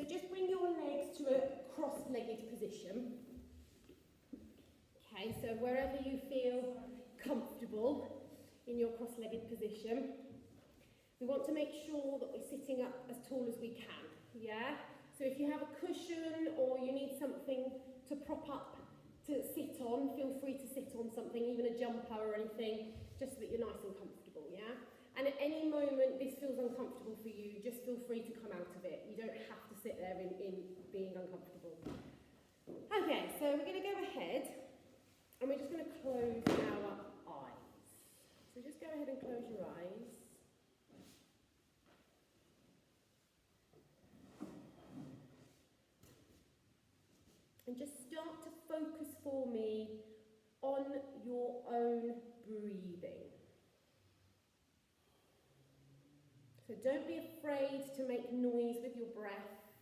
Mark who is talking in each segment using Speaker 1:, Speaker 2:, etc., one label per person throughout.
Speaker 1: So just bring your legs to a cross-legged position. Okay, so wherever you feel comfortable in your cross-legged position, we want to make sure that we're sitting up as tall as we can, yeah? So if you have a cushion or you need something to prop up to sit on, feel free to sit on something, even a jumper or anything, just so that you're nice and comfortable, yeah? And at any moment this feels uncomfortable for you, just feel free to come out of it. You don't have to sit there in being uncomfortable. Okay, so we're going to go ahead and we're just going to close our eyes. So just go ahead and close your eyes. And just start to focus for me on your own breathing. So don't be afraid to make noise with your breath.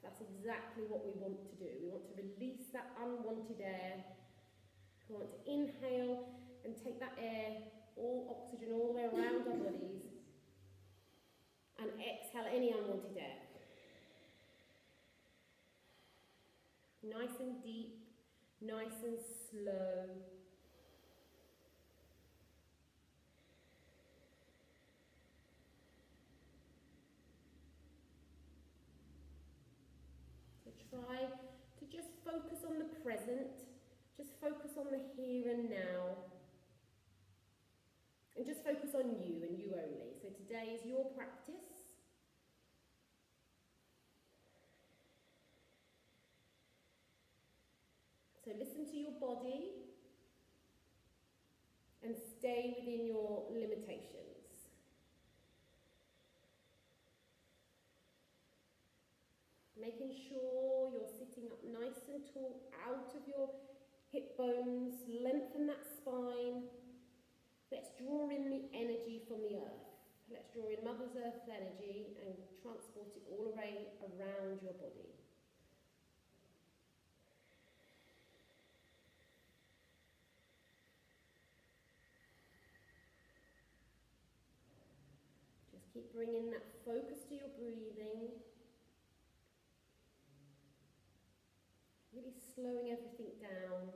Speaker 1: That's exactly what we want to do. We want to release that unwanted air. We want to inhale and take that air, all oxygen all the way around our bodies. And exhale any unwanted air. Nice and deep, nice and slow. So try to just focus on the present, just focus on the here and now. And just focus on you and you only. So today is your practice. So listen to your body and stay within your limitations. Making sure you're sitting up nice and tall, out of your hip bones, lengthen that spine. Let's draw in the energy from the earth. Let's draw in Mother Earth's energy and transport it all the way around your body. Just keep bringing that focus to your breathing. Really slowing everything down.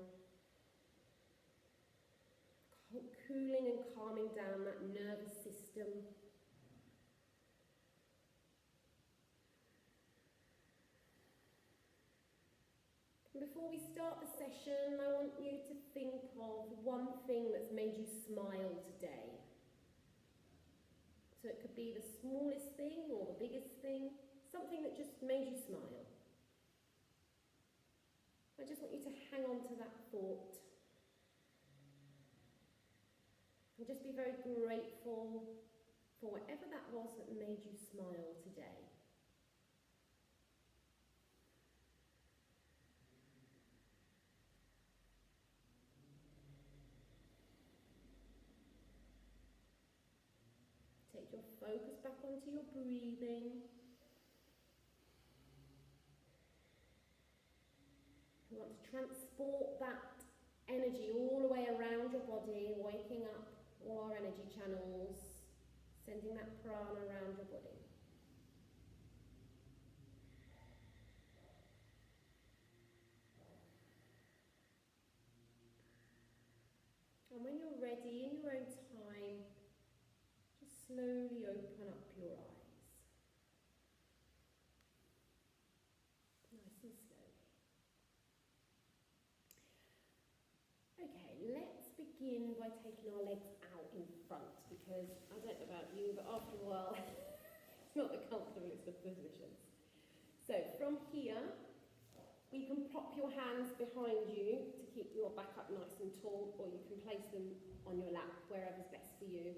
Speaker 1: Cooling and calming down that nervous system. And before we start the session, I want you to think of one thing that's made you smile today. So it could be the smallest thing or the biggest thing, something that just made you smile. I just want you to hang on to that thought. And just be very grateful for whatever that was that made you smile today. Take your focus back onto your breathing. You want to transport that energy all the way around your body, waking up all our energy channels, sending that prana around your body. And when you're ready, in your own time, just slowly open up your eyes. Nice and slowly. Okay, let's begin by taking our legs out in front, because I don't know about you, but after a while, it's not the comfortablest of positions. So from here, you can prop your hands behind you to keep your back up nice and tall, or you can place them on your lap, wherever's best for you.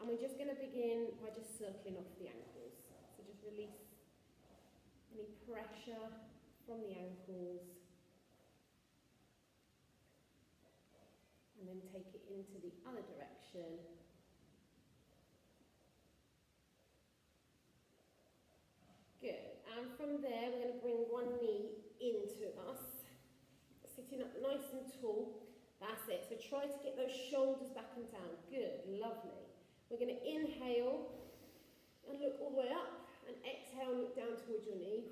Speaker 1: And we're just going to begin by just circling off the ankles. So just release any pressure from the ankles. And then take it into the other direction. Good. And from there, we're going to bring one knee into us. Sitting up nice and tall. That's it. So try to get those shoulders back and down. Good. Lovely. We're going to inhale and look all the way up. And exhale and look down towards your knee.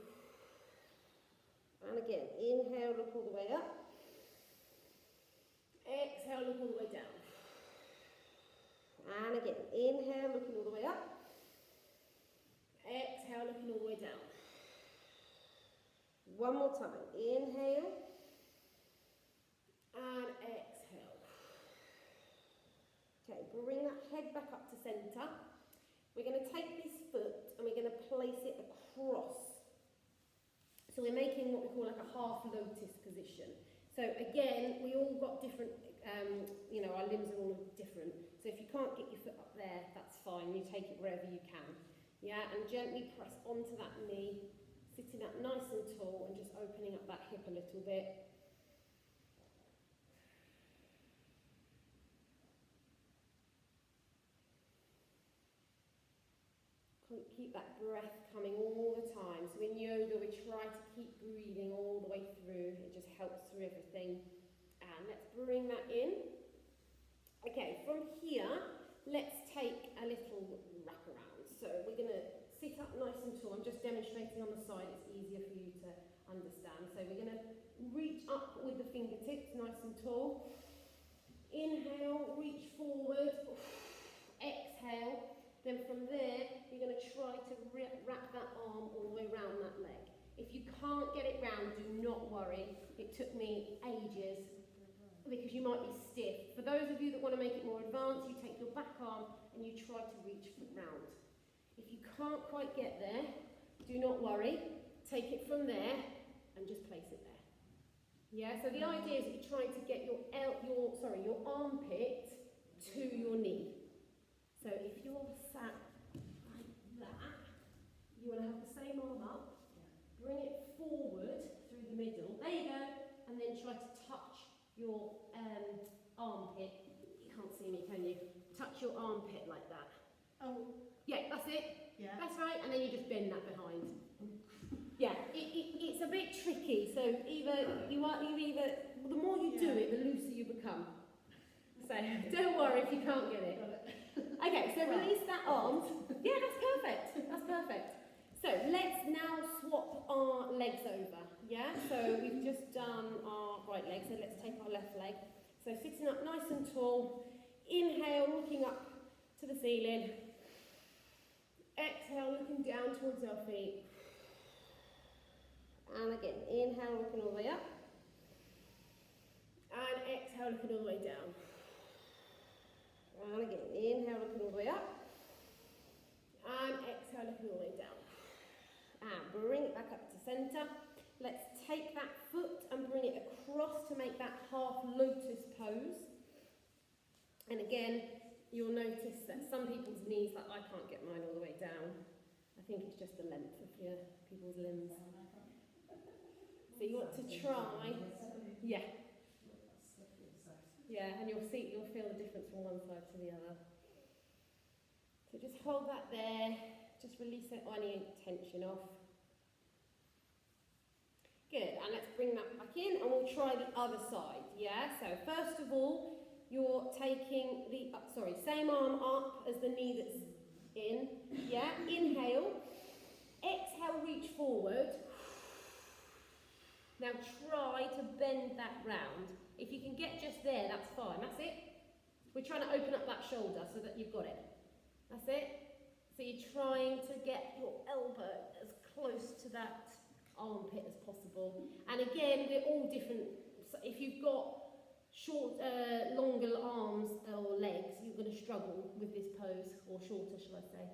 Speaker 1: And again, inhale, look all the way up. Exhale, look all the way down. And again, inhale, looking all the way up. Exhale, looking all the way down. One more time. Inhale. And exhale. Okay, bring that head back up to centre. We're going to take this foot and we're going to place it across. So we're making what we call like a half lotus position. So again, we all got different, our limbs are all different. So if you can't get your foot up there, that's fine. You take it wherever you can. Yeah, and gently press onto that knee, sitting up nice and tall and just opening up that hip a little bit. Keep that breath coming all the time. So in yoga, we try to keep breathing all the way through. It just helps through everything. And let's bring that in. Okay, from here, let's take a little wrap around. So we're going to sit up nice and tall. I'm just demonstrating on the side. It's easier for you to understand. So we're going to reach up with the fingertips, nice and tall. Inhale, reach forward. Exhale. Then from there, you're going to try to wrap that arm all the way around that leg. If you can't get it round, do not worry. It took me ages because you might be stiff. For those of you that want to make it more advanced, you take your back arm and you try to reach round. If you can't quite get there, do not worry. Take it from there and just place it there. Yeah, so the idea is that you're trying to get your armpit to your knee. So if you're sat like that, you want to have the same arm up, bring it forward through the middle, there you go, and then try to touch your armpit. You can't see me, can you? Touch your armpit like that. Oh. Yeah, that's it. Yeah. That's right, and then you just bend that behind. Yeah, it's a bit tricky, so the more you do it, the looser you become. So don't worry if you can't get it. Okay, so release that arm. Yeah, that's perfect. That's perfect. So let's now swap our legs over. Yeah, so we've just done our right leg, so let's take our left leg. So sitting up nice and tall. Inhale, looking up to the ceiling. Exhale, looking down towards our feet. And again, inhale, looking all the way up. And exhale, looking all the way down. And again, inhale, looking all the way up. And exhale, looking all the way down. And bring it back up to centre. Let's take that foot and bring it across to make that half lotus pose. And again, you'll notice that some people's knees, like I can't get mine all the way down. I think it's just the length of your people's limbs. So you want to try, yeah. Yeah, and you'll feel the difference from one side to the other. So just hold that there, just release any tension off. Good, and let's bring that back in and we'll try the other side, yeah? So first of all, you're taking the, same arm up as the knee that's in, yeah? Inhale, exhale, reach forward. Now try to bend that round. If you can get just there, that's fine. That's it. We're trying to open up that shoulder so that you've got it. That's it. So you're trying to get your elbow as close to that armpit as possible. And again, we're all different. So if you've got longer arms or legs, you're going to struggle with this pose, or shorter, shall I say.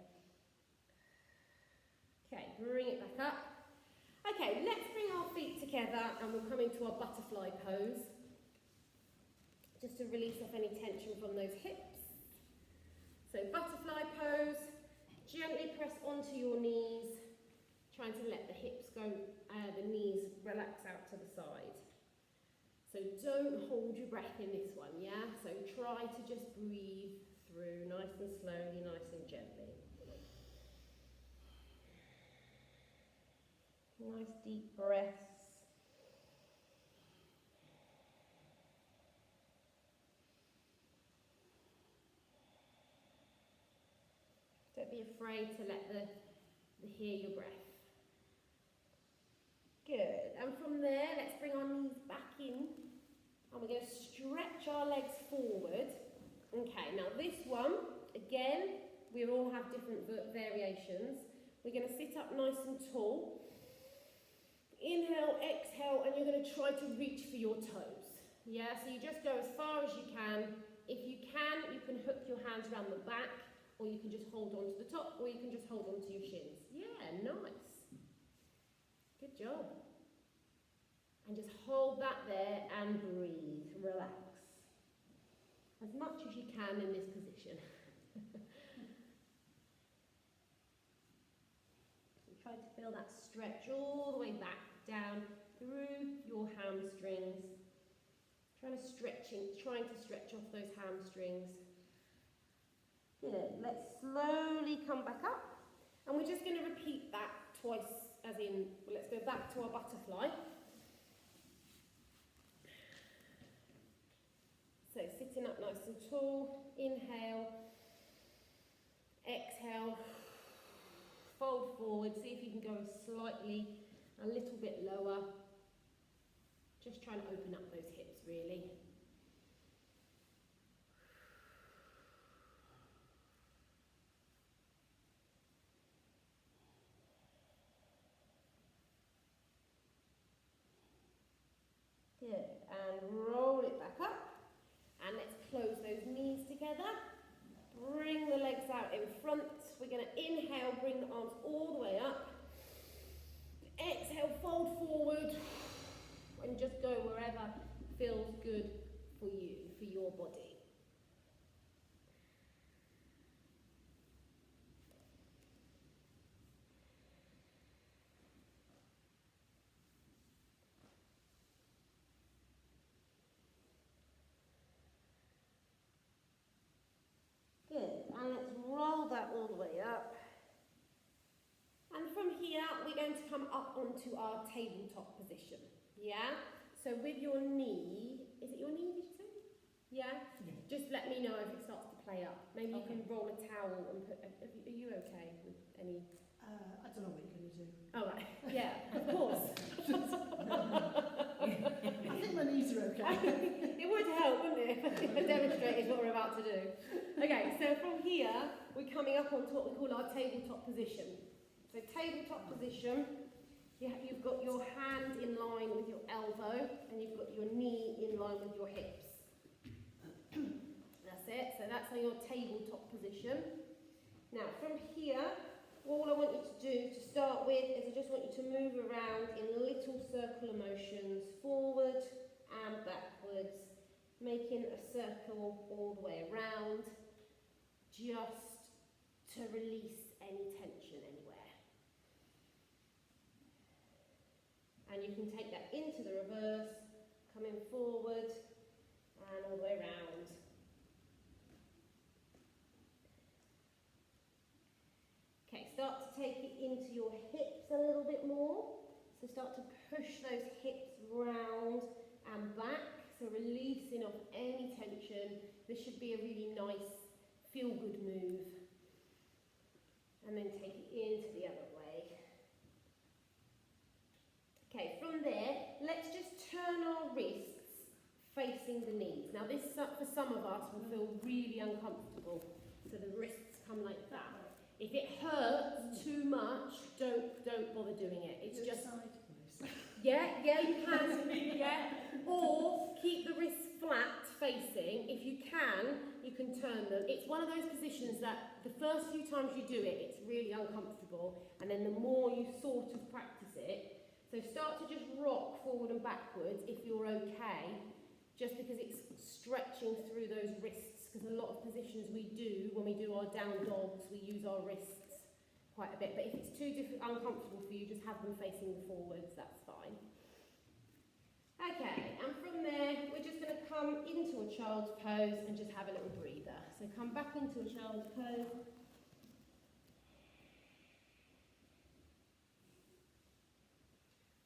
Speaker 1: Okay, bring it back up. Okay, let's bring our feet together and we'll come into our butterfly pose. Just to release off any tension from those hips. So butterfly pose, gently press onto your knees, trying to let the hips go, the knees relax out to the side. So don't hold your breath in this one, yeah? So try to just breathe through nice and slowly, nice and gently. Nice deep breaths. Don't be afraid to hear your breath. Good. And from there, And we're going to stretch our legs forward. Okay, now this one, again, we all have different variations. We're going to sit up nice and tall. Inhale, exhale, and you're going to try to reach for your toes. Yeah, so you just go as far as you can. If you can hook your hands around the back, or you can just hold on to the top, or you can just hold on to your shins. Yeah, nice. Good job. And just hold that there and breathe, relax. As much as you can in this position. So try to feel that stretch all the way back, down through your hamstrings. Trying to stretch off those hamstrings. Good. Let's slowly come back up. And we're just going to repeat that twice, as in, let's go back to our butterfly. So sitting up nice and tall, inhale, exhale, fold forward, see if you can go slightly, a little bit lower. Just trying to open up those hips really. Good, and roll it back up. And let's close those knees together. Bring the legs out in front. We're going to inhale, bring the arms all the way up. Exhale, fold forward. And just go wherever feels good for you, for your body. Good, and let's roll that all the way up. And from here, we're going to come up onto our tabletop position. Yeah? So with your knee, is it your knee, did you say? Yeah? Just let me know if it starts to play up. Maybe you can roll a towel and put, are you okay with any?
Speaker 2: I don't know what you're going to do.
Speaker 1: Oh, right. Yeah, of course.
Speaker 2: I think my knees are okay.
Speaker 1: It would help, wouldn't it, if I demonstrated what we're about to do. Okay, so from here, we're coming up onto what we call our tabletop position. So tabletop position, you've got your hand in line with your elbow, and you've got your knee in line with your hips. That's it, so that's your tabletop position. Now from here, all I want you to do to start with is I just want you to move around in little circular motions, forward and backwards, making a circle all the way around, just to release any tension anywhere. And you can take that into the reverse, coming forward and all the way around. Okay, start to take it into your hips a little bit more. So start to push those hips round and back. So releasing off any tension. This should be a really nice, feel-good move. And then take it into the other way. Okay, from there, let's just turn our wrists facing the knees. Now this, for some of us, will feel really uncomfortable. So the wrists come like that. If it hurts too much, don't bother doing it. It's just
Speaker 2: sideways.
Speaker 1: Yeah, you can. Yeah, or keep the wrists flat facing. If you can turn them. It's one of those positions that the first few times you do it, it's really uncomfortable, and then the more you sort of practice it. So start to just rock forward and backwards if you're okay, just because it's stretching through those wrists. Because a lot of positions we do, when we do our down dogs, we use our wrists quite a bit. But if it's too uncomfortable for you, just have them facing forwards, that's fine. Okay, and from there, we're just going to come into a child's pose and just have a little breather. So come back into a child's pose.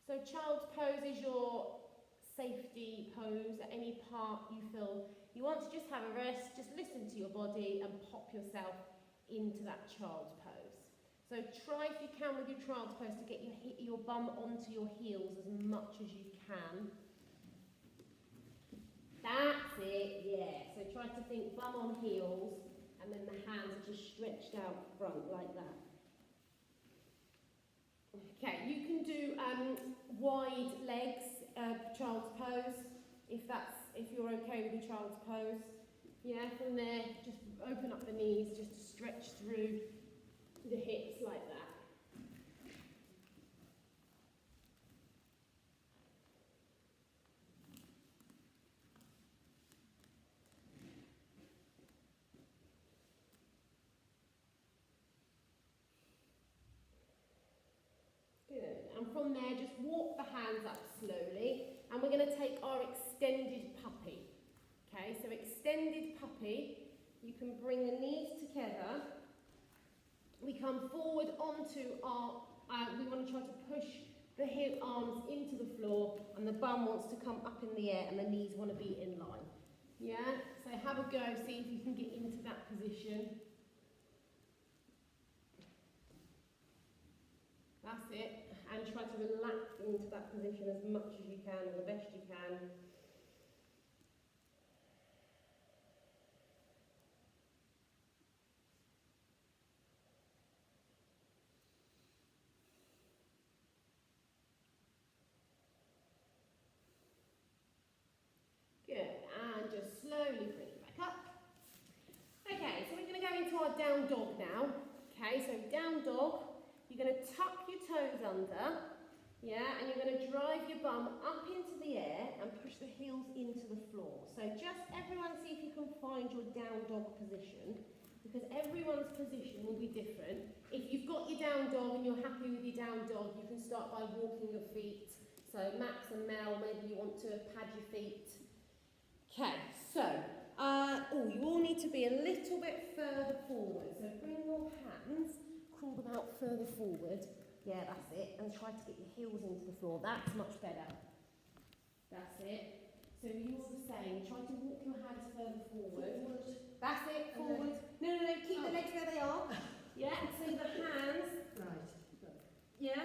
Speaker 1: So child's pose is your safety pose at any part you feel you want to just have a rest, just listen to your body and pop yourself into that child's pose. So try if you can with your child's pose to get your bum onto your heels as much as you can. That's it, yeah. So try to think bum on heels, and then the hands are just stretched out front like that. Okay, you can do wide legs, child's pose, if you're okay with your child's pose. Yeah, from there, just open up the knees, just to stretch through the hips like that. Good, and from there, just walk the hands up slowly, and we're going to take our extended puppy. Okay, so extended puppy, you can bring the knees together. We come forward onto our, we want to try to push the hip arms into the floor, and the bum wants to come up in the air, and the knees want to be in line. Yeah, so have a go, see if you can get into that position. That's it, and try to relax into that position as much as you can, or the best you can. Good, and just slowly bring it back up. Okay, so we're going to go into our down dog now. Okay, so down dog, you're going to tuck your toes under, yeah, and you're going to drive your bum up into the air and push the heels into the floor. So just everyone see if you can find your down dog position, because everyone's position will be different. If you've got your down dog and you're happy with your down dog, you can start by walking your feet. So Max and Mel, maybe you want to pad your feet. Okay, so, you all need to be a little bit further forward. So bring your hands, crawl them out further forward. Yeah, that's it. And try to get your heels into the floor. That's much better. That's it. So you're the same. Try to walk your hands further forward. That's it, forward. No, keep the legs where they are. Yeah, and so the hands.
Speaker 2: Right.
Speaker 1: Yeah.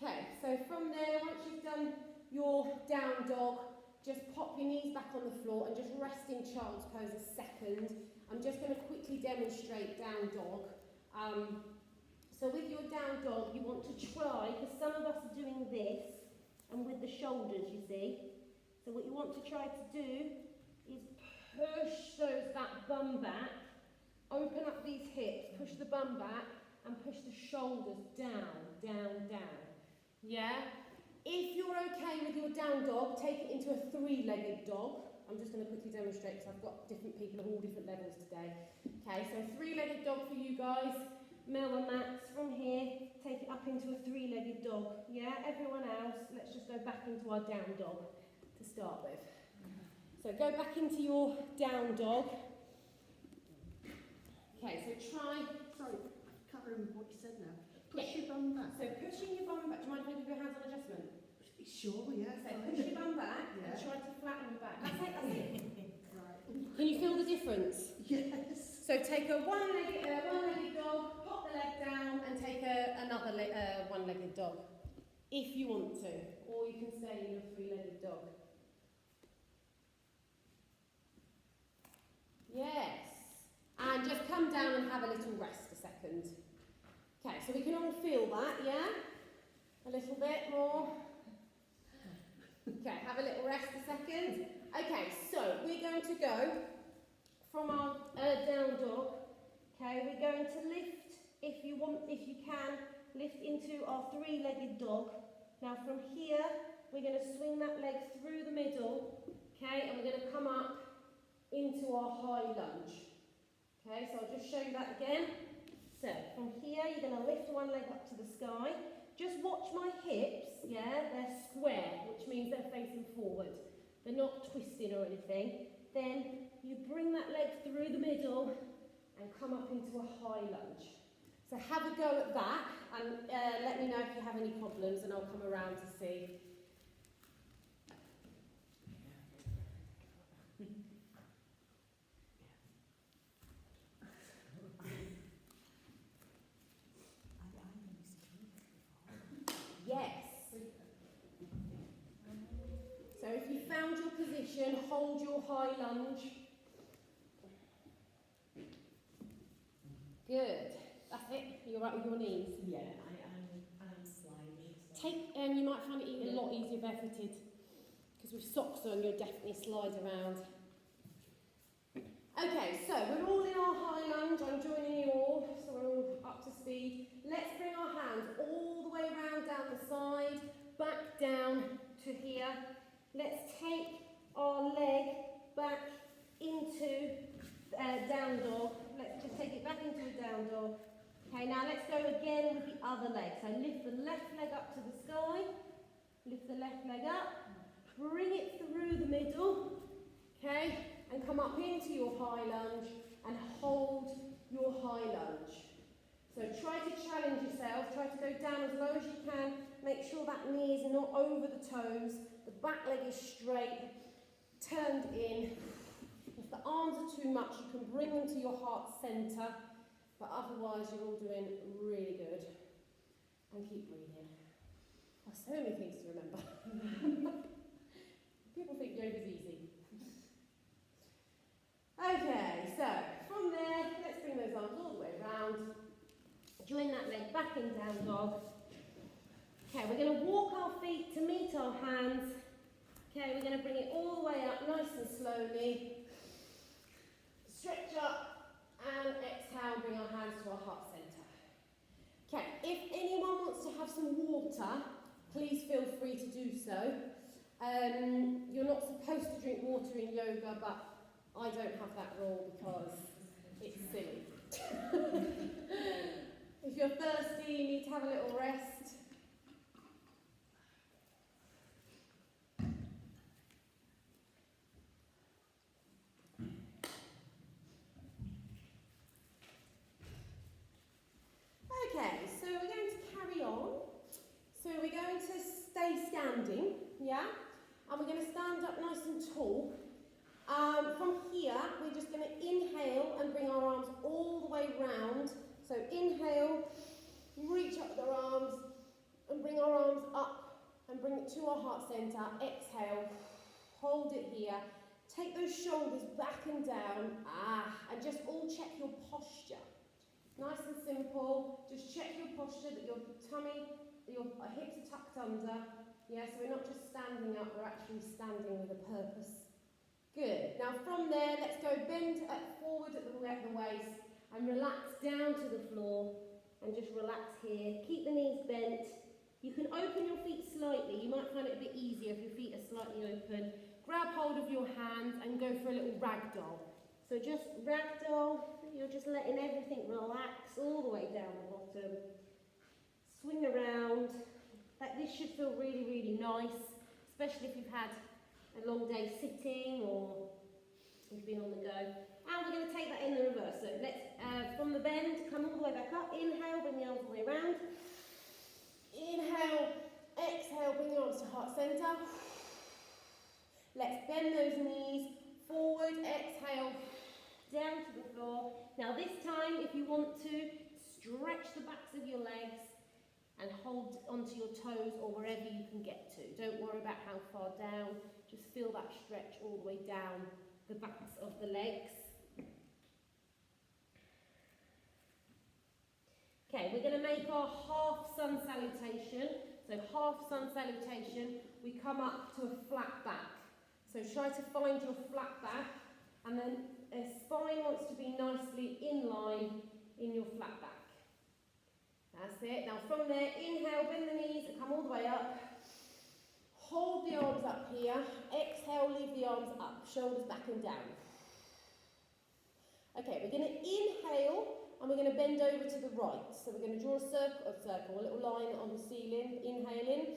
Speaker 1: Okay, so from there, once you've done your down dog, just pop your knees back on the floor and just rest in child's pose a second. I'm just going to quickly demonstrate down dog. So with your down dog, you want to try, because some of us are doing this, and with the shoulders, you see. So what you want to try to do is push that bum back, open up these hips, push the bum back, and push the shoulders down, down, down. Yeah? If you're okay with your down dog, take it into a three-legged dog. I'm just going to quickly demonstrate because I've got different people of all different levels today. Okay, so three-legged dog for you guys. Mel and Max, from here, take it up into a three-legged dog. Yeah, everyone else, let's just go back into our down dog to start with. So go back into your down dog. Okay, so try...
Speaker 2: Sorry, I can't remember what you said now. Push your bum back.
Speaker 1: So pushing your bum back, do you mind if I give your hands on adjustment?
Speaker 2: Sure, yeah.
Speaker 1: So push your bum back
Speaker 2: Yeah.
Speaker 1: and try to flatten your back. That's it, that's it.
Speaker 2: Right.
Speaker 1: Can you feel the difference?
Speaker 2: Yes.
Speaker 1: So take a one-legged dog, pop the leg down, and take another one-legged dog, if you want to, or you can stay in your three-legged dog. Yes. And just come down and have a little rest a second. Okay, so we can all feel that, yeah? A little bit more. Okay, have a little rest a second. Okay, so we're going to go from our down dog. Okay, we're going to lift, if you can, lift into our three-legged dog. Now from here, we're going to swing that leg through the middle. Okay, and we're going to come up into our high lunge. Okay, so I'll just show you that again. So from here, you're going to lift one leg up to the sky. Just watch my hips, yeah, they're square, which means they're facing forward. They're not twisting or anything. Then you bring that leg through the middle and come up into a high lunge. So have a go at that, and let me know if you have any problems, and I'll come around to see. Yes. position, hold your high lunge. Good. That's it. You're right with your knees.
Speaker 3: Yeah, I'm sliding. So.
Speaker 1: Take, you might find it a lot easier barefooted, because with socks on you'll definitely slide around. Okay, so we're all in our high lunge. I'm joining you all, so we're all up to speed. Let's bring our hands all the way around down the side, back down to here. Let's take our leg back into down dog. Let's just take it back into a down dog. Okay, now let's go again with the other leg. So lift the left leg up to the sky. Lift the left leg up. Bring it through the middle. Okay, and come up into your high lunge and hold your high lunge. So try to challenge yourself. Try to go down as low as you can. Make sure that knee is not over the toes. The back leg is straight, turned in. If the arms are too much, you can bring them to your heart centre, but otherwise you're all doing really good. And keep breathing. Oh, so many things to remember. People think yoga's easy. Okay, so from there, let's bring those arms all the way around. Join that leg back in down dog. Okay, we're going to walk our feet to meet our hands. Okay, we're going to bring it all the way up nice and slowly. Stretch up and exhale, bring our hands to our heart centre. Okay, if anyone wants to have some water, please feel free to do so. You're not supposed to drink water in yoga, but I don't have that rule because it's silly. If you're thirsty, you need to have a little rest. Okay, so we're going to carry on. So we're going to stay standing, yeah? And we're going to stand up nice and tall. From here, we're just going to inhale and bring our arms all the way round. So inhale, reach up with our arms, and bring our arms up and bring it to our heart centre. Exhale, hold it here. Take those shoulders back and down, and just all check your posture. Nice and simple, just check your posture, that your tummy, your hips are tucked under. Yeah, so we're not just standing up, we're actually standing with a purpose. Good. Now from there, let's go bend forward at the waist and relax down to the floor and just relax here. Keep the knees bent. You can open your feet slightly. You might find it a bit easier if your feet are slightly open. Grab hold of your hands and go for a little ragdoll. So just ragdoll. You're just letting everything relax all the way down the bottom. Swing around. This should feel really, really nice, especially if you've had a long day sitting or you've been on the go. And we're going to take that in the reverse. So let's, from the bend, come all the way back up. Inhale, bring the arms all the way around. Inhale, exhale, bring the arms to heart centre. Let's bend those knees forward, exhale, down to the floor. Now this time, if you want to, stretch the backs of your legs and hold onto your toes or wherever you can get to. Don't worry about how far down, just feel that stretch all the way down the backs of the legs. Okay, we're going to make our half sun salutation. So half sun salutation, we come up to a flat back. So try to find your flat back, and then spine wants to be nicely in line in your flat back. That's it. Now from there, inhale, bend the knees and come all the way up. Hold the arms up here. Exhale, leave the arms up, shoulders back and down. Okay, we're going to inhale and we're going to bend over to the right. So we're going to draw a little line on the ceiling. Inhaling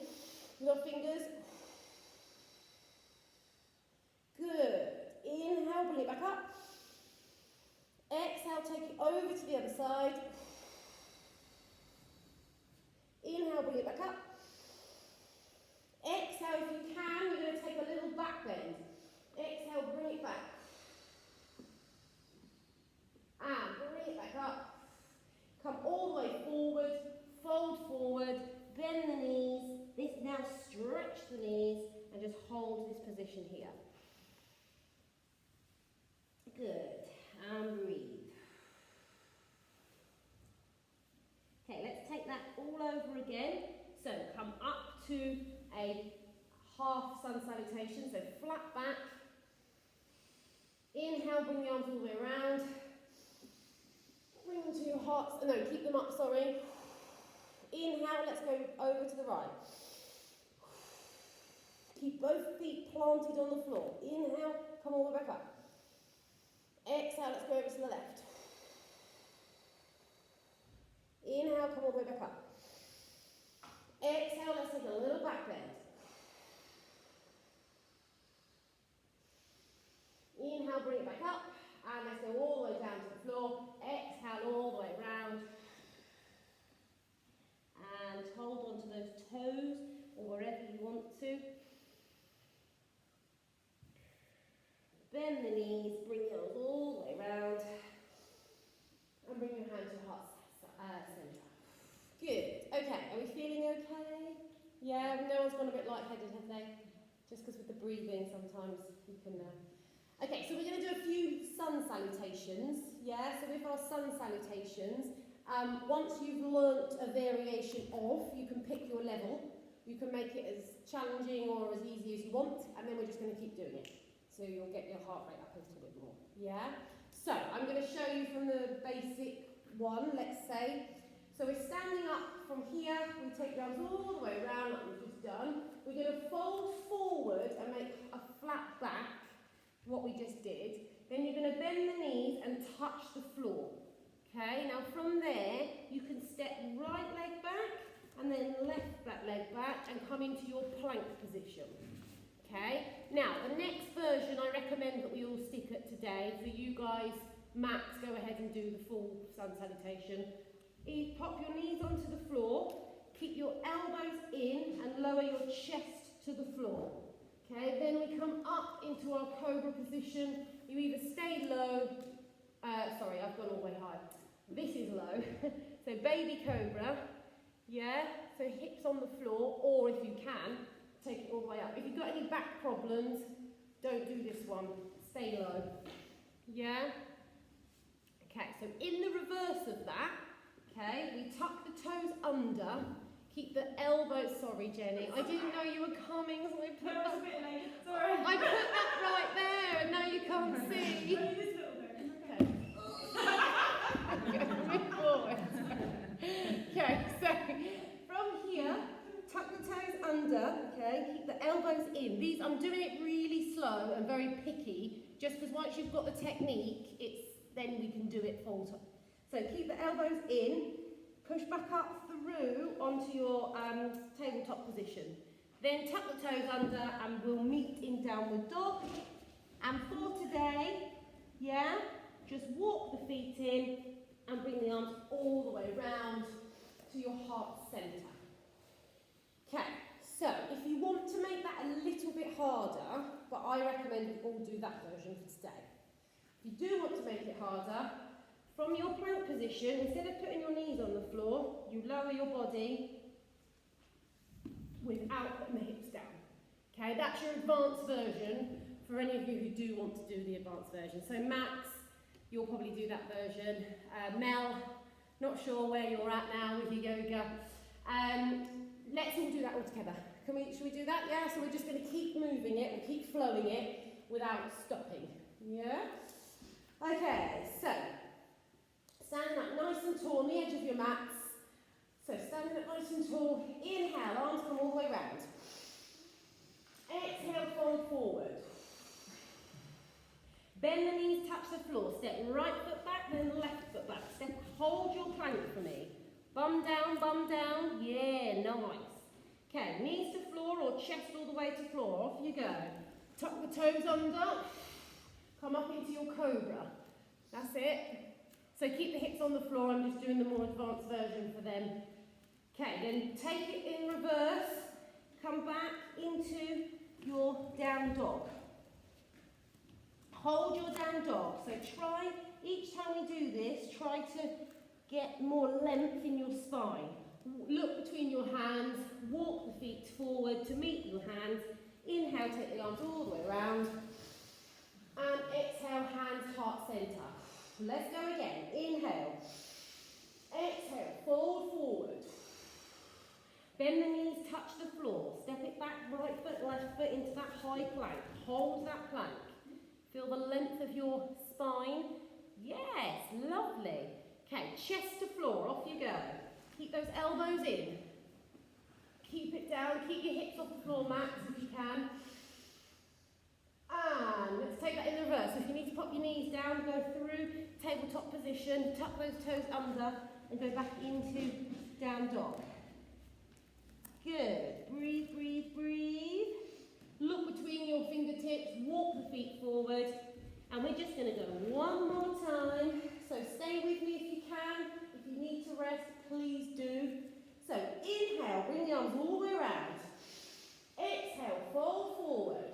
Speaker 1: with our fingers. Good. Inhale, bring it back up. Exhale, take it over to the other side. Inhale, bring it back up. Exhale, if you can, you're going to take a little back bend. Exhale, bring it back. And bring it back up. Come all the way forward, fold forward, bend the knees. Now stretch the knees and just hold this position here. Good. And breathe. Okay, let's take that all over again. So come up to a half sun salutation, so flat back. Inhale, bring the arms all the way around. Bring them to your hearts. No, keep them up, sorry. Inhale, let's go over to the right. Keep both feet planted on the floor. Inhale, come all the way back up. Exhale, let's go over to the left. Inhale, come all the way back up. Exhale, let's take a little back bend. Inhale, bring it back up. And let's go all the way down to the floor. Exhale, all the way round. And hold on to those toes or wherever you want to. Bend the knees, bring the arms all the way round. And bring your hand to your heart centre. Good. Okay, are we feeling okay? Yeah, no one's gone a bit lightheaded, have they? Just because with the breathing sometimes you can... Okay, so we're going to do a few sun salutations. Yeah, so with our sun salutations, once you've learnt a variation of, you can pick your level. You can make it as challenging or as easy as you want, and then we're just going to keep doing it. So you'll get your heart rate up a little bit more. Yeah? So I'm going to show you from the basic one, let's say. So we're standing up from here, we take the arms all the way around like we've just done. We're going to fold forward and make a flat back, what we just did. Then you're going to bend the knees and touch the floor. Okay, now from there, you can step right leg back and then left leg back and come into your plank position. Okay, now the next version I recommend that we all stick at today, for you guys, Max, go ahead and do the full sun salutation. Pop your knees onto the floor, keep your elbows in and lower your chest to the floor. Okay, then we come up into our cobra position. You either stay low, sorry, I've gone all the way high. This is low, so baby cobra, yeah, so hips on the floor, or if you can, take it all the way up. If you've got any back problems, don't do this one, stay low, yeah? Okay, so in the reverse of that, okay, we tuck the toes under, keep the elbows, sorry Jenny, I didn't know you were coming, so I put that,
Speaker 3: a bit late, sorry.
Speaker 1: I put that right there, and now you can't see.
Speaker 3: Only this little bit.
Speaker 1: Okay. Move forward. Okay, so from here, tuck the toes under, okay, keep the elbows in. These, I'm doing it really slow and very picky, just because once you've got the technique, then we can do it full time. So keep the elbows in, push back up through onto your tabletop position. Then tuck the toes under and we'll meet in downward dog. And for today, yeah, just walk the feet in and bring the arms all the way round to your heart centre. Okay, so if you want to make that a little bit harder, but I recommend we all do that version for today. If you do want to make it harder, from your plank position, instead of putting your knees on the floor, you lower your body without putting the hips down. Okay, that's your advanced version for any of you who do want to do the advanced version. So Max, you'll probably do that version. Mel, not sure where you're at now with your yoga. Let's all do that all together. Should we do that? Yeah, so we're just going to keep moving it and keep flowing it without stopping. Yeah? Okay, so standing up nice and tall on the edge of your mats. So standing up nice and tall, inhale, arms come all the way round. Exhale, fold forward. Bend the knees, touch the floor. Step right foot back, then left foot back. Step, hold your plank for me. Bum down, yeah, nice. Okay, knees to floor or chest all the way to floor, off you go. Tuck the toes under, come up into your cobra. That's it. So keep the hips on the floor, I'm just doing the more advanced version for them. Okay, then take it in reverse, come back into your down dog. Hold your down dog, so try, each time we do this, try to get more length in your spine. Look between your hands, walk the feet forward to meet your hands. Inhale, take the arms all the way around. And exhale, hands heart center. Let's go again. Inhale. Exhale, fold forward. Bend the knees, touch the floor. Step it back, right foot, left foot into that high plank. Hold that plank. Feel the length of your spine. Yes, lovely. Okay, chest to floor, off you go. Keep those elbows in. Keep it down, keep your hips off the floor mat if you can. And let's take that in reverse. If you need to pop your knees down, go through tabletop position, tuck those toes under and go back into down dog. Good. Breathe, breathe, breathe. Look between your fingertips, walk the feet forward. And we're just going to go one more time. So stay with me if you can. If you need to rest, please do. So inhale, bring the arms all the way around. Exhale, fold forward.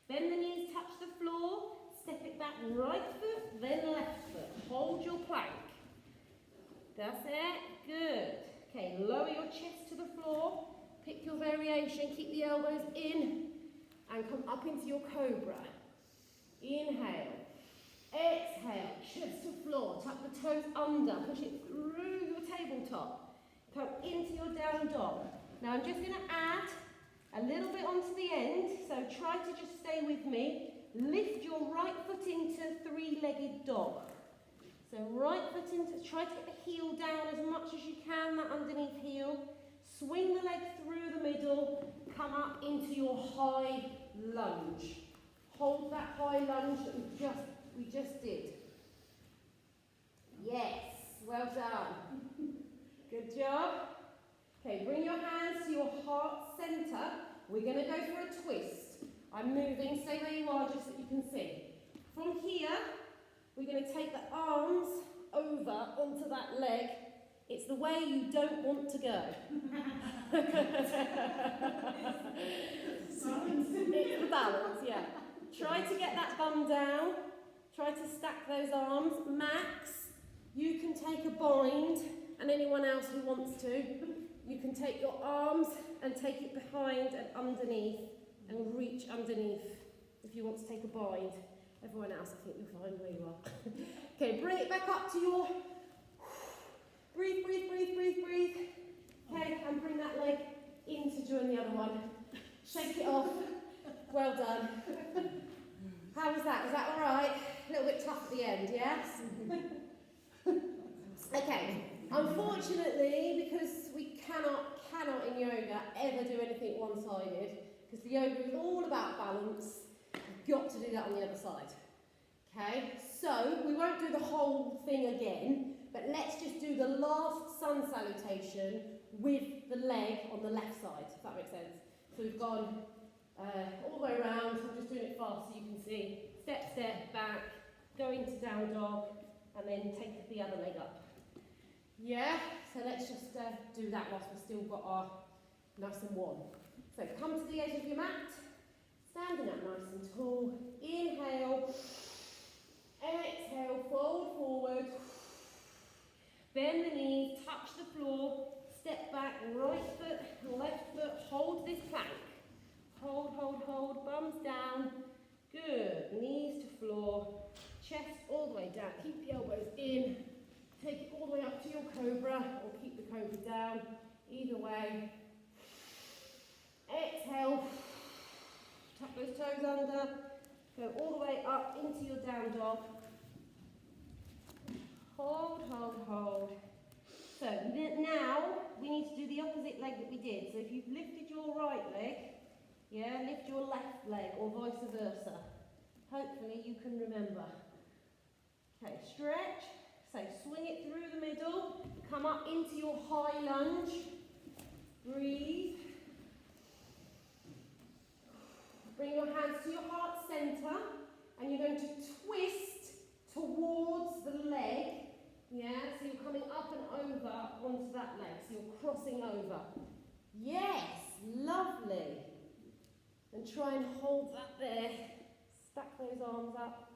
Speaker 1: Bend the knees, touch the floor. Step it back, right foot, then left foot. Hold your plank. That's it. Good. Okay, lower your chest to the floor. Pick your variation. Keep the elbows in. And come up into your cobra. Inhale. Exhale. Chest to floor. Tuck the toes under. Push it through your tabletop. Come into your down dog. Now I'm just going to add a little bit onto the end. So try to just stay with me. Lift your right foot into three-legged dog. So right foot into, try to get the heel down as much as you can, that underneath heel. Swing the leg through the middle, come up into your high lunge. Hold that high lunge that we just did. Yes, well done. Good job. Okay, bring your hands to your heart center. We're going to go for a twist. I'm moving, stay where you are just so you can see. From here, we're going to take the arms over onto that leg. It's the way you don't want to go. It's the balance, yeah. Try to get that bum down. Try to stack those arms. Max, you can take a bind, and anyone else who wants to, you can take your arms and take it behind and underneath and reach underneath if you want to take a bind. Everyone else, I think you'll find where you are. Okay, bring it back up to your... Breathe, breathe, breathe, breathe, breathe. Okay, and bring that leg in to join the other one. Shake it off. Well done. How was that? Was that all right? A little bit tough at the end, yes? Okay, unfortunately, because we cannot in yoga ever do anything one-sided, because the yoga is all about balance, you've got to do that on the other side. Okay, so we won't do the whole thing again, but let's just do the last sun salutation with the leg on the left side, if that makes sense. So we've gone all the way around, I'm just doing it fast so you can see. Step, step, back, go into down dog, and then take the other leg up. Yeah, so let's just do that whilst we've still got our nice and warm. So come to the edge of your mat, standing up nice and tall. Inhale, exhale, fold forward. Bend the knees, touch the floor, step back, right foot, left foot, hold this plank. Hold, hold, hold, bums down. Good, knees to floor, chest all the way down. Keep the elbows in. Take it all the way up to your cobra, or keep the cobra down. Either way. Exhale. Tuck those toes under. Go all the way up into your down dog. Hold, hold, hold. So now we need to do the opposite leg that we did. So if you've lifted your right leg, yeah, lift your left leg, or vice versa. Hopefully you can remember. Okay, stretch. So swing it through the middle, come up into your high lunge, breathe. Bring your hands to your heart center, and you're going to twist towards the leg. Yeah, so you're coming up and over onto that leg, so you're crossing over. Yes, lovely. And try and hold that there. Stack those arms up,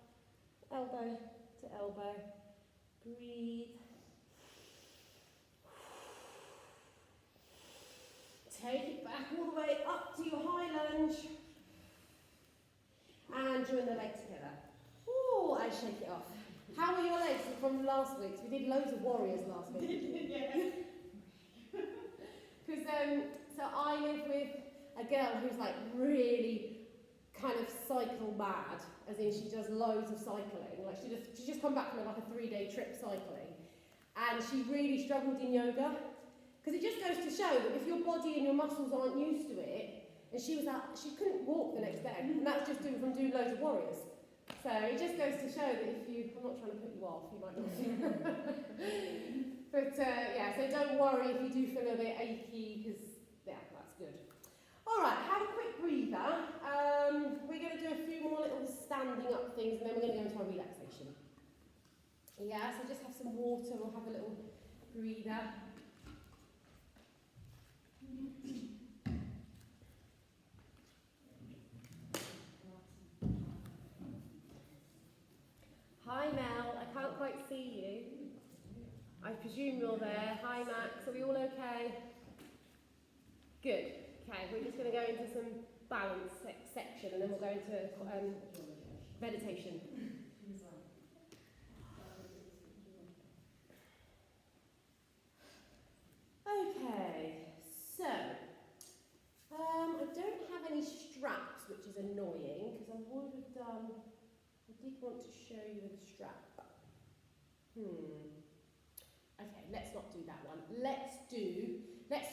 Speaker 1: elbow to elbow. Breathe. Take it back all the way up to your high lunge. And and join the legs together. Ooh, and shake it off. How were your legs from last week? We did loads of warriors last week. Because so I live with a girl who's like really kind of cycle mad, as in she does loads of cycling. Like she's just come back from like a 3-day trip cycling, and she really struggled in yoga because it just goes to show that if your body and your muscles aren't used to it, and she was like, she couldn't walk the next day, and that's just from doing loads of warriors. So it just goes to show that if you, I'm not trying to put you off, you might not. But yeah, so don't worry if you do feel a bit achy, because yeah, that's good. All right, have a quick breather. We're going to do a few more little standing up things, and then we're going to go into our relaxation. Yeah, so just have some water, we'll have a little breather. Hi Mel, I can't quite see you. I presume you're there. Hi Max, are we all okay? Good. Okay, we're just going to go into some balance section and then we'll go into meditation. Okay, so I don't have any straps, which is annoying because I would have done. I did want to show you the strap. Okay, let's not do that one. Let's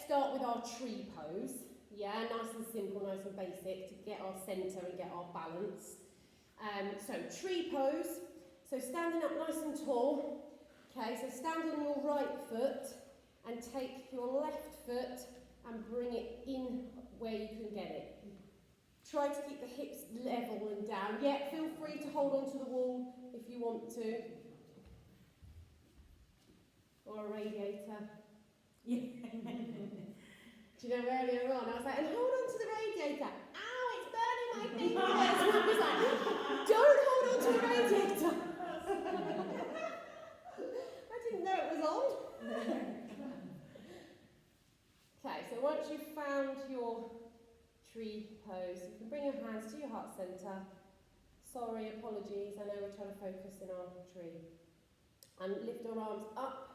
Speaker 1: start with our tree pose. Yeah, nice and simple, nice and basic to get our centre and get our balance. So tree pose. So standing up nice and tall. Okay, so stand on your right foot and take your left foot and bring it in where you can get it. Try to keep the hips level and down. Yeah, feel free to hold on to the wall if you want to. Or a radiator. Yeah. Do you know, earlier on I was like, and hold on to the radiator. Ow, it's burning my fingers. I was like, don't hold on to the radiator. I didn't know it was on. Okay, so once you've found your tree pose, you can bring your hands to your heart centre. Sorry, apologies, I know we're trying to focus in our tree. And lift our arms up.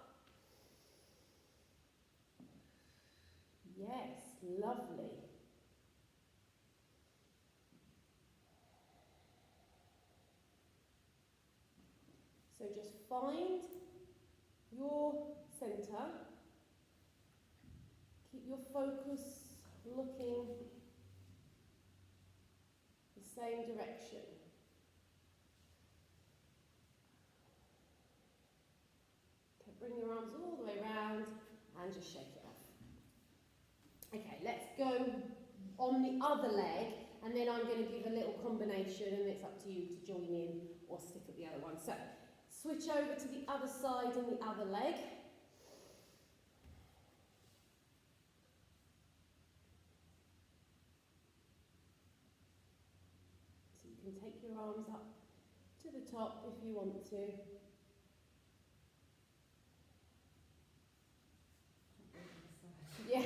Speaker 1: Yes, lovely. So just find your centre. Keep your focus looking the same direction. Okay, bring your arms all the way around and just shake it off. Okay, let's go on the other leg, and then I'm going to give a little combination, and it's up to you to join in or stick at the other one. So, switch over to the other side and the other leg. So you can take your arms up to the top if you want to. Yeah.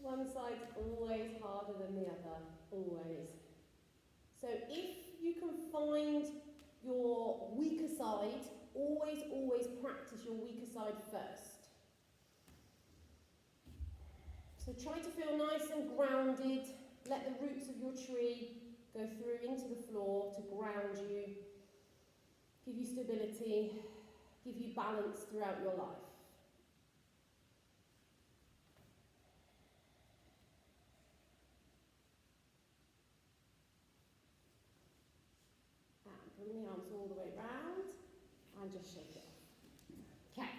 Speaker 1: One side's always harder than the other, always. So if you can find your weaker side, always practice your weaker side first. So try to feel nice and grounded. Let the roots of your tree go through into the floor to ground you, give you stability, give you balance throughout your life. Bring the arms all the way round and just shake it off. Okay,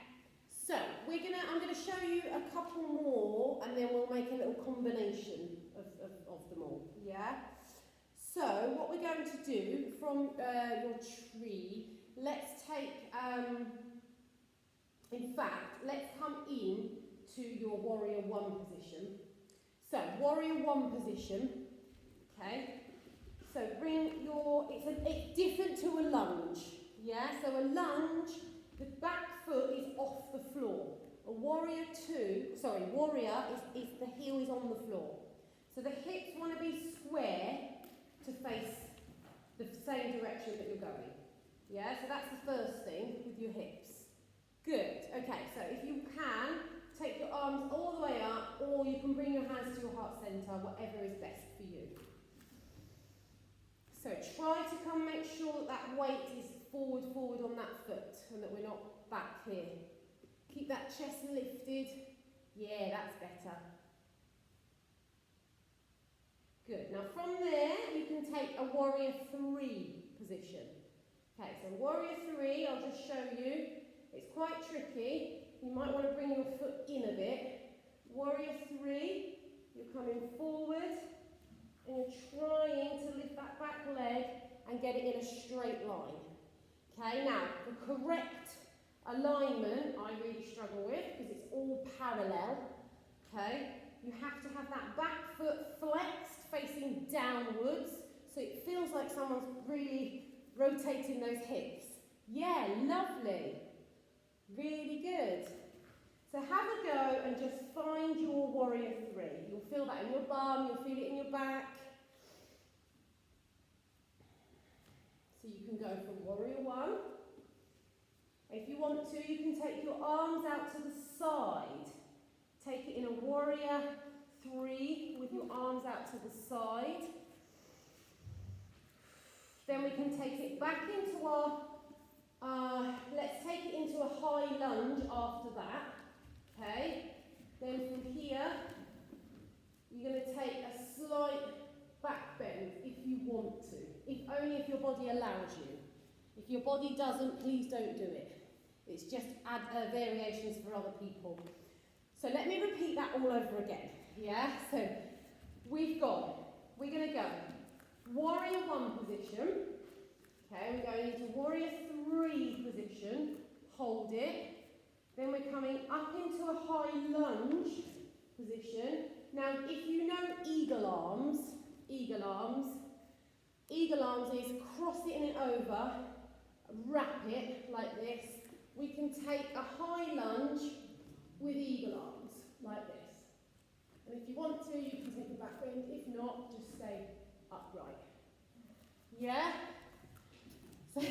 Speaker 1: so I'm gonna show you a couple more and then we'll make a little combination of them all. Yeah? So what we're going to do from your tree, let's take, in fact, let's come in to your warrior one position. So warrior one position, okay? So bring it's different to a lunge, yeah? So a lunge, the back foot is off the floor. A warrior is the heel is on the floor. So the hips want to be square to face the same direction that you're going. Yeah, so that's the first thing with your hips. Good. Okay, so if you can, take your arms all the way up, or you can bring your hands to your heart centre, whatever is best for you. So try to come make sure that that weight is forward on that foot, and that we're not back here. Keep that chest lifted. Yeah, that's better. Good. Now from there, you can take a warrior 3 position. Okay, so warrior 3, I'll just show you. It's quite tricky. You might want to bring your foot in a bit. Warrior 3, you're coming forward and you're trying to lift that back leg and get it in a straight line. Okay, now the correct alignment I really struggle with because it's all parallel. Okay, you have to have that back foot flexed facing downwards so it feels like someone's really rotating those hips. Yeah, lovely. Really good. So have a go and just find your warrior 3. You'll feel that in your bum, you'll feel it in your back. So you can go from warrior 1. If you want to, you can take your arms out to the side. Take it in a warrior 3 with your arms out to the side. Then we can take it back into our, let's take it into a high lunge after that. Okay, then from here, you're going to take a slight back bend if you want to, only if your body allows you. If your body doesn't, please don't do it. It's just variations for other people. So let me repeat that all over again. Yeah, so we're going to go warrior 1 position. Okay, we're going into warrior 3 position, hold it. Then we're coming up into a high lunge position. Now, if you know eagle arms is cross it and over, wrap it like this. We can take a high lunge with eagle arms, like this. And if you want to, you can take a back bend. If not, just stay upright. Yeah? So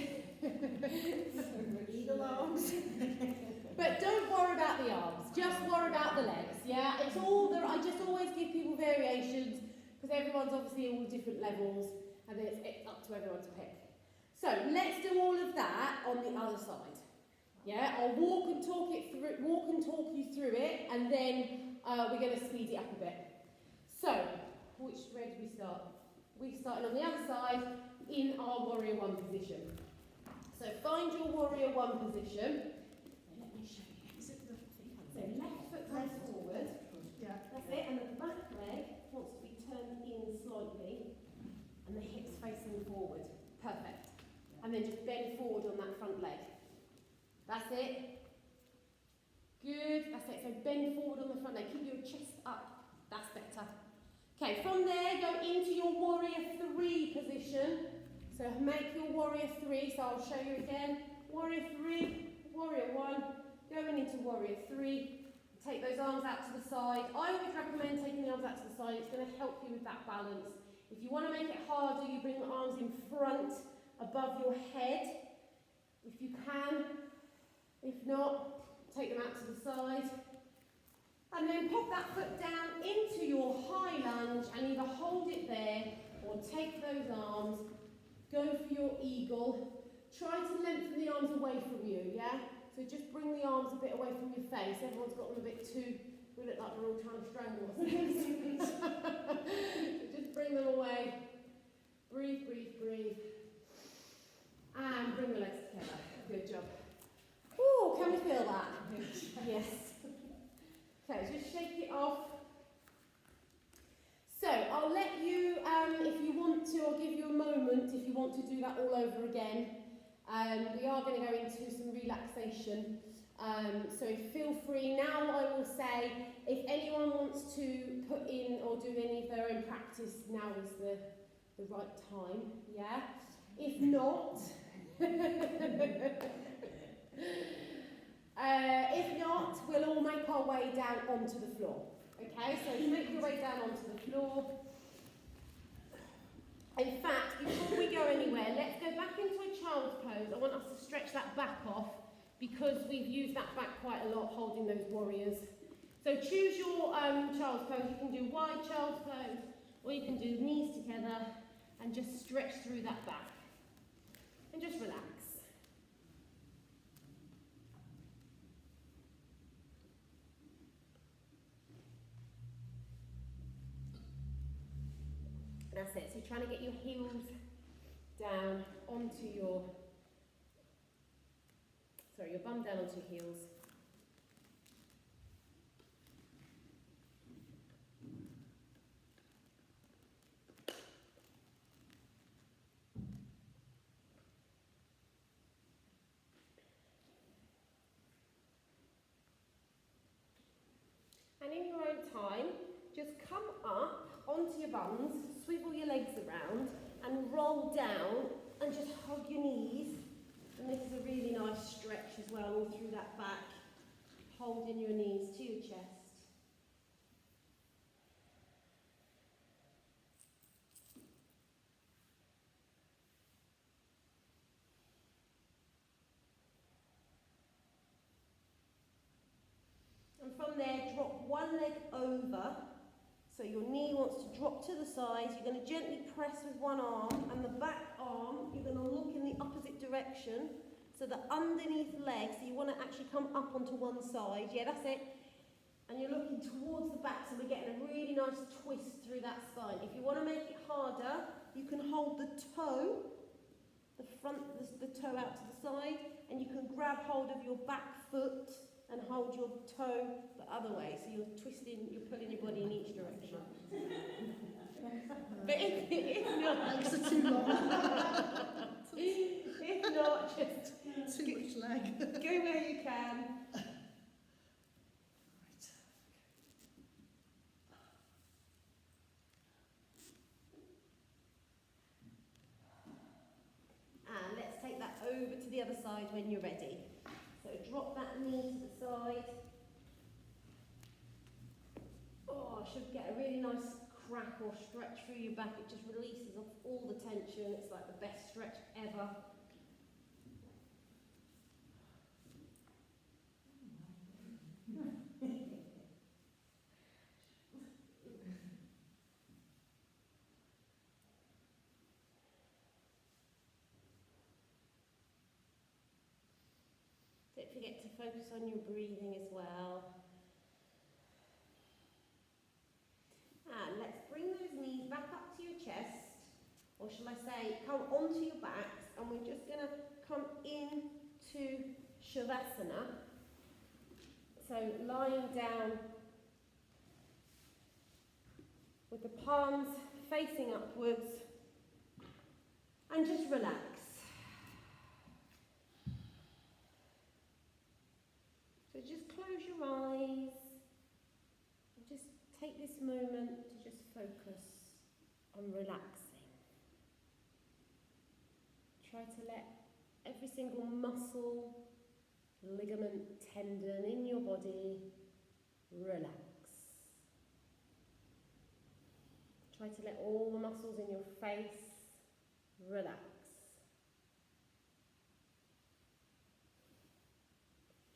Speaker 1: eagle arms. But don't worry about the arms, just worry about the legs, yeah? It's all there. I just always give people variations because everyone's obviously all different levels and then it's up to everyone to pick. So let's do all of that on the other side. Yeah, I'll walk and talk you through it, and then we're going to speed it up a bit. So, where did we start? We started on the other side in our warrior 1 position. So find your warrior 1 position. Let me show you.
Speaker 2: Is it the
Speaker 1: So left foot comes forward.
Speaker 2: Yeah.
Speaker 1: That's it, and the back leg wants to be turned in slightly, and the hips facing forward. Perfect. And then just bend forward on that front leg. That's it. Good. That's it. So bend forward on the front leg. Keep your chest up. That's better. Okay, from there, go into your warrior 3 position. So make your warrior 3. So I'll show you again. Warrior 3, warrior 1, going into warrior 3. Take those arms out to the side. I always recommend taking the arms out to the side. It's going to help you with that balance. If you want to make it harder, you bring the arms in front, above your head, if you can. If not, take them out to the side. And then pop that foot down into your high lunge and either hold it there or take those arms, go for your eagle. Try to lengthen the arms away from you, yeah? So just bring the arms a bit away from your face. Everyone's got them a bit too, we look like we're all trying to strangle ourselves. So just bring them away. Breathe, breathe, breathe. And bring the legs together. Good job. Ooh, can we feel that? Yes. Okay, just shake it off. So, I'll let you, if you want to, I'll give you a moment if you want to do that all over again. We are going to go into some relaxation. So feel free. Now I will say, if anyone wants to put in or do any of their own practice, now is the right time, yeah? If not, we'll all make our way down onto the floor. Okay, so make your way down onto the floor. In fact, before we go anywhere, let's go back into a child's pose. I want us to stretch that back off because we've used that back quite a lot holding those warriors. So choose your child's pose. You can do wide child's pose, or you can do knees together and just stretch through that back. And just relax. That's it. So you're trying to get your heels down onto your bum down onto your heels. And in your own time, just come up onto your bums, swivel your legs around and roll down and just hug your knees. And this is a really nice stretch as well, all through that back, holding your knees to your chest. And from there, drop one leg over. So your knee wants to drop to the side. You're going to gently press with one arm, and the back arm, you're going to look in the opposite direction. So the underneath leg, so you want to actually come up onto one side. Yeah, that's it. And you're looking towards the back, so we're getting a really nice twist through that spine. If you want to make it harder, you can hold the toe, the toe out to the side, and you can grab hold of your back foot and hold your toe the other way. So you're twisting, you're pulling your body in each direction. But if not,
Speaker 2: Legs are too long.
Speaker 1: if not, just
Speaker 2: Too much leg.
Speaker 1: go where you can. And let's take that over to the other side when you're ready. So drop that knee to the side. Oh, should get a really nice crack or stretch through your back. It just releases off all the tension. It's like the best stretch ever. Don't forget to focus on your breathing as well. And let's bring those knees back up to your chest, or shall I say, come onto your backs, and we're just going to come into Shavasana. So lying down with the palms facing upwards, and just relax. So just close your eyes and just take this moment to just focus on relaxing. Try to let every single muscle, ligament, tendon in your body relax. Try to let all the muscles in your face relax.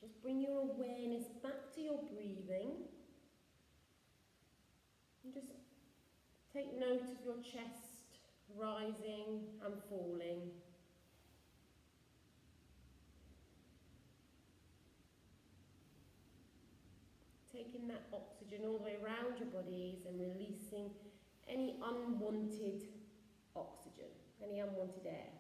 Speaker 1: Just bring your awareness back to your breathing. And just take note of your chest rising and falling. Taking that oxygen all the way around your bodies and releasing any unwanted oxygen, any unwanted air.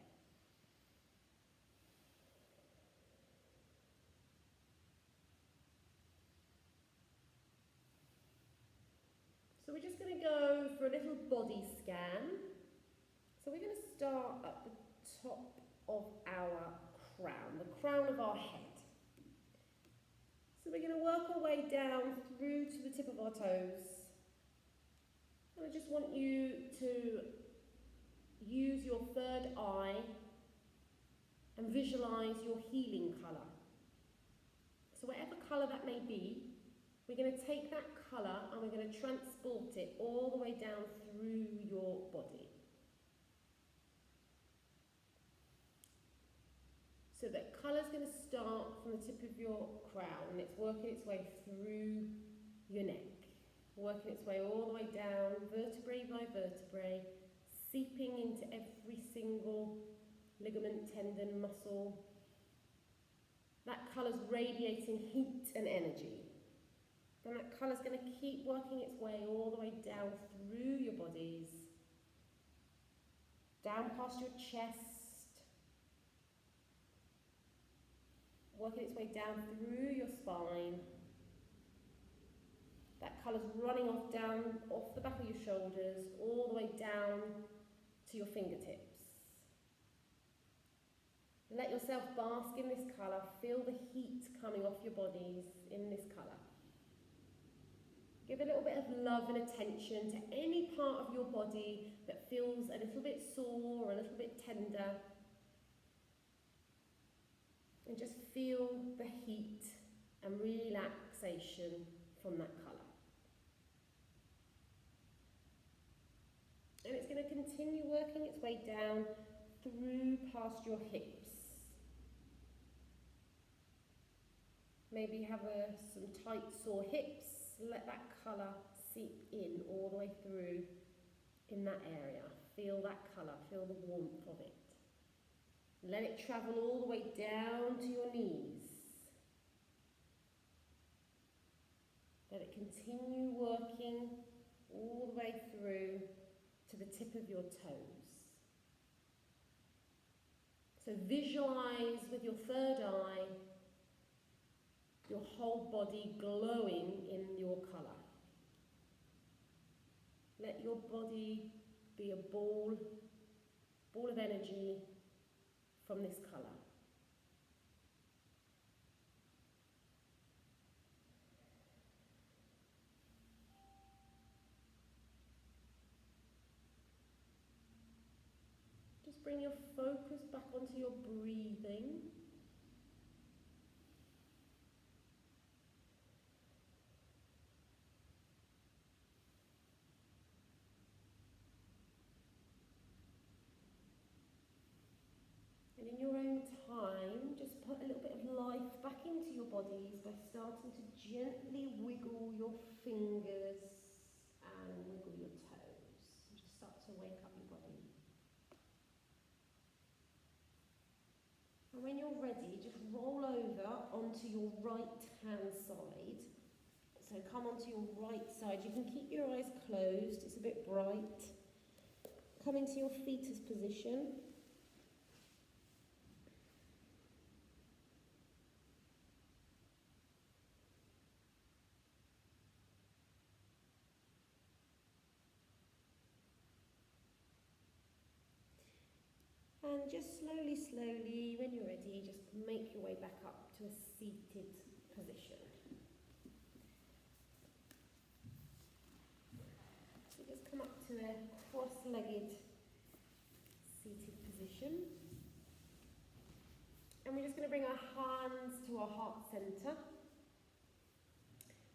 Speaker 1: So we're just going to go for a little body scan. So we're going to start at the top of our crown, the crown of our head. So we're going to work our way down through to the tip of our toes. And I just want you to use your third eye and visualise your healing colour. So whatever colour that may be, we're going to take that colour and we're going to transport it all the way down through your body. So that colour's going to start from the tip of your crown and it's working its way through your neck, working its way all the way down, vertebrae by vertebrae, seeping into every single ligament, tendon, muscle. That colour's radiating heat and energy. And that colour's going to keep working its way all the way down through your bodies, down past your chest, working its way down through your spine. That colour's running off the back of your shoulders, all the way down to your fingertips. Let yourself bask in this colour, feel the heat coming off your bodies in this colour. Give a little bit of love and attention to any part of your body that feels a little bit sore or a little bit tender. And just feel the heat and relaxation from that colour. And it's going to continue working its way down through past your hips. Maybe you have some tight, sore hips. Let that colour seep in all the way through in that area. Feel that colour, feel the warmth of it. Let it travel all the way down to your knees. Let it continue working all the way through to the tip of your toes. So visualize with your third eye your whole body glowing in your colour. Let your body be a ball of energy from this colour. Just bring your focus back onto your breathing. And in your own time, just put a little bit of life back into your bodies by starting to gently wiggle your fingers and wiggle your toes. Just start to wake up your body. And when you're ready, just roll over onto your right hand side. So come onto your right side. You can keep your eyes closed, it's a bit bright. Come into your fetus position. And just slowly, when you're ready, just make your way back up to a seated position. So just come up to a cross-legged seated position. And we're just going to bring our hands to our heart centre.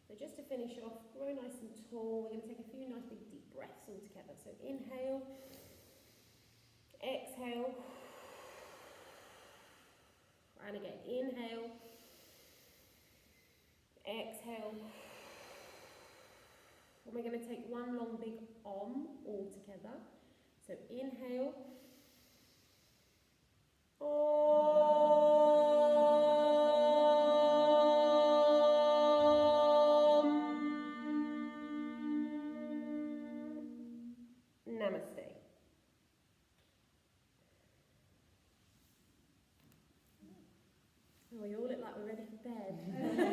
Speaker 1: So just to finish off, grow nice and tall. We're going to take a few nice big deep breaths all together. So inhale. Exhale, and again, inhale, exhale, and we're going to take one long big om all together. So inhale, Namaste. Oh, we all look like we're ready for bed.